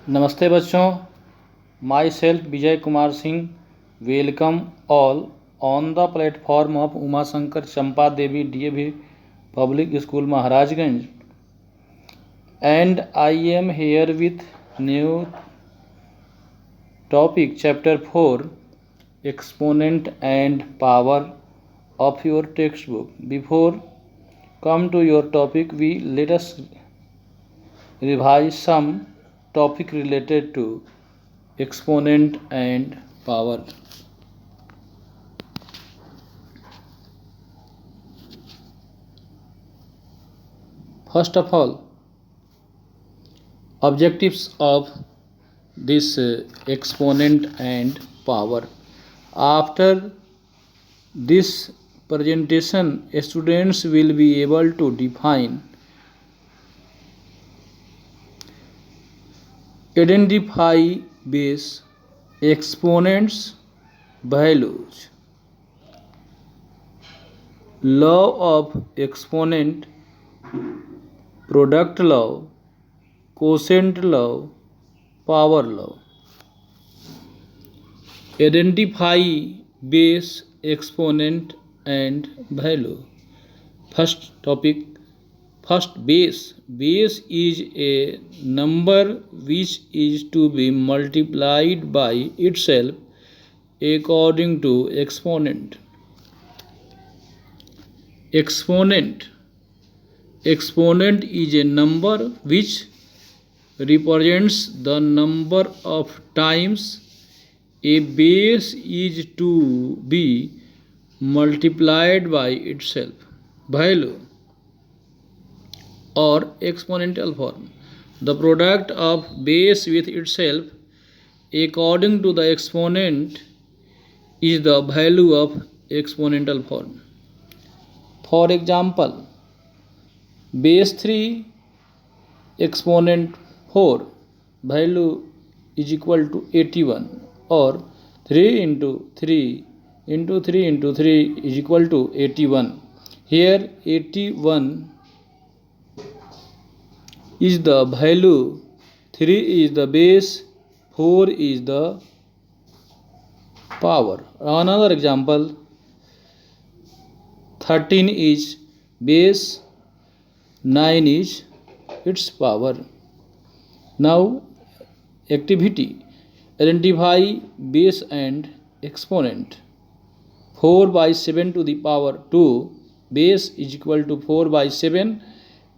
नमस्ते बच्चों, my self Vijay Kumar Singh welcome all on the platform of Umashankar Champa Devi DAV public school Maharajganj, and I am here with new topic chapter 4 exponent and power of your textbook. Before come to your topic, let us revise some topic related to exponent and power. First of all, objectives of this exponent and power. After this presentation, students will be able to define, identify base, exponents, values, law of exponent, product law, quotient law, power law. Identify base, exponent and value. First topic. First, base. Base is a number which is to be multiplied by itself according to exponent. Exponent. Exponent is a number which represents the number of times a base is to be multiplied by itself. Value or exponential form. The product of base with itself according to the exponent is the value of exponential form. For example, base 3 exponent 4 value is equal to 81, or 3 into 3 into 3 into 3 is equal to 81. Here 81 is the value, 3 is the base, 4 is the power. Another example, 13 is base, 9 is its power. Now activity. Identify base and exponent. 4 by 7 to the power 2, base is equal to 4 by 7,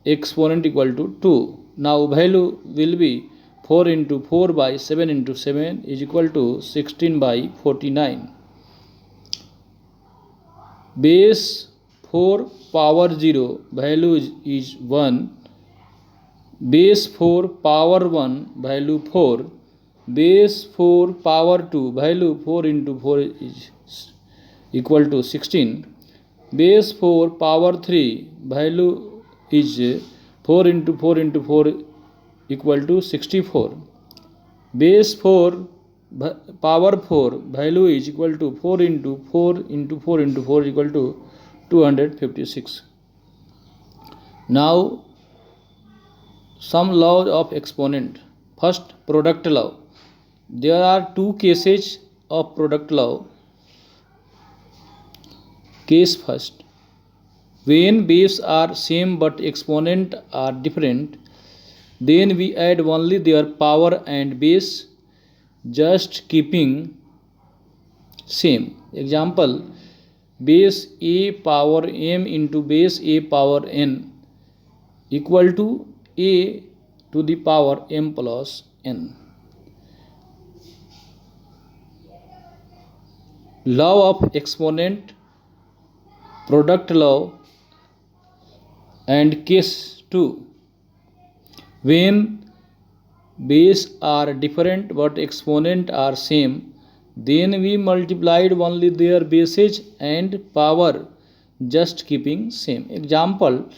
exponent equal to 2. Now value will be 4 into 4 by 7 into 7 is equal to 16 by 49. Base 4 power 0 value is 1. Base 4 power 1 value 4. Base 4 power 2 value 4 into 4 is equal to 16. Base 4 power 3 value is 4 into 4 into 4 equal to 64. Base 4 power 4 value is equal to 4 into 4 into 4 into 4 equal to 256. Now some laws of exponent. First, product law. There are two cases of product law. Case first. When base are same but exponent are different, then we add only their power and base, just keeping same. Example, base a power m into base a power n equal to a to the power m plus n. Law of exponent, product law, and case 2. When base are different but exponent are same, then we multiplied only their bases and power, just keeping same. Example,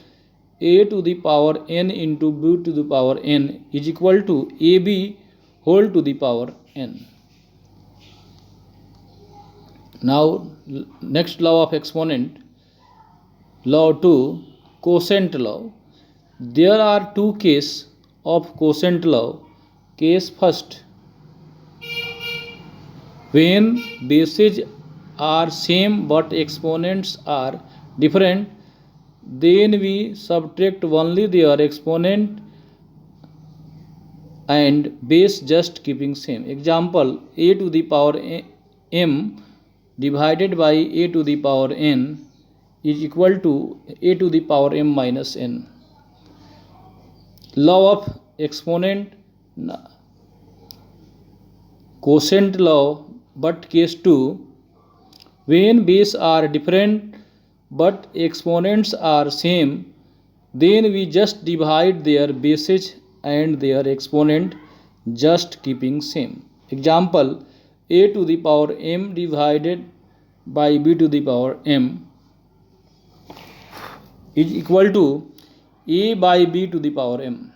a to the power n into b to the power n is equal to ab whole to the power n. Now next law of exponent, law 2, quotient law. There are two cases of quotient law. Case first. When bases are same but exponents are different, then we subtract only their exponent and base just keeping same. Example, a to the power m divided by a to the power n is equal to a to the power m minus n. Law of exponent quotient law, but case 2, when base are different but exponents are same, then we just divide their bases and their exponent just keeping same. Example, a to the power m divided by b to the power m is equal to a by b to the power m.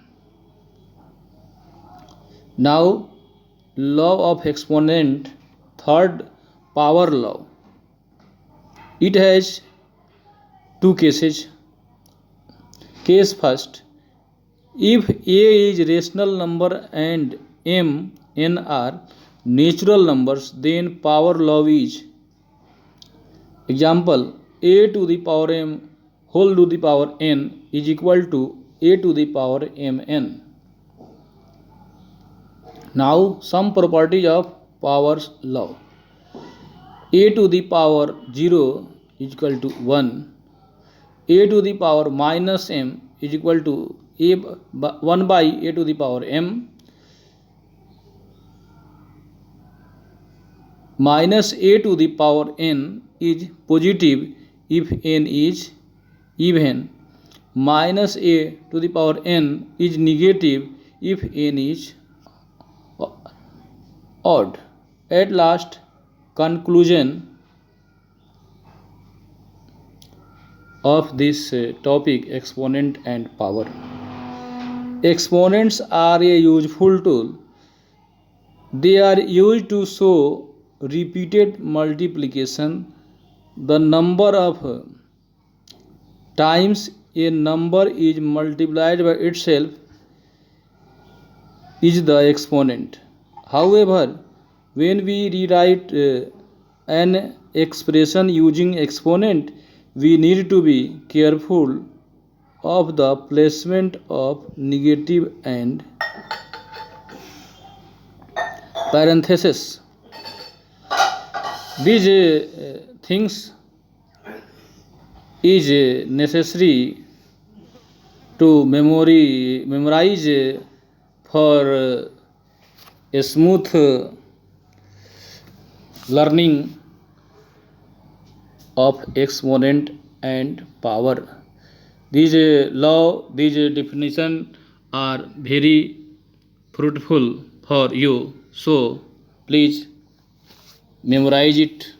Now, law of exponent, third, power law. It has two cases. Case first, if a is rational number and m, n are natural numbers, then power law is. Example, a to the power m whole to the power n is equal to a to the power mn. Now, some properties of powers law. A to the power 0 is equal to 1. A to the power minus m is equal to 1 by a to the power m. Minus a to the power n is positive if n is even. Minus a to the power n is negative if n is odd. At last, conclusion of this topic, exponent and power. Exponents are a useful tool. They are used to show repeated multiplication. The number of times a number is multiplied by itself is the exponent. However, when we rewrite an expression using exponent, we need to be careful of the placement of negative and parentheses. These things is necessary to memorize for a smooth learning of exponent and power. These law, these definition are very fruitful for you. So please memorize it.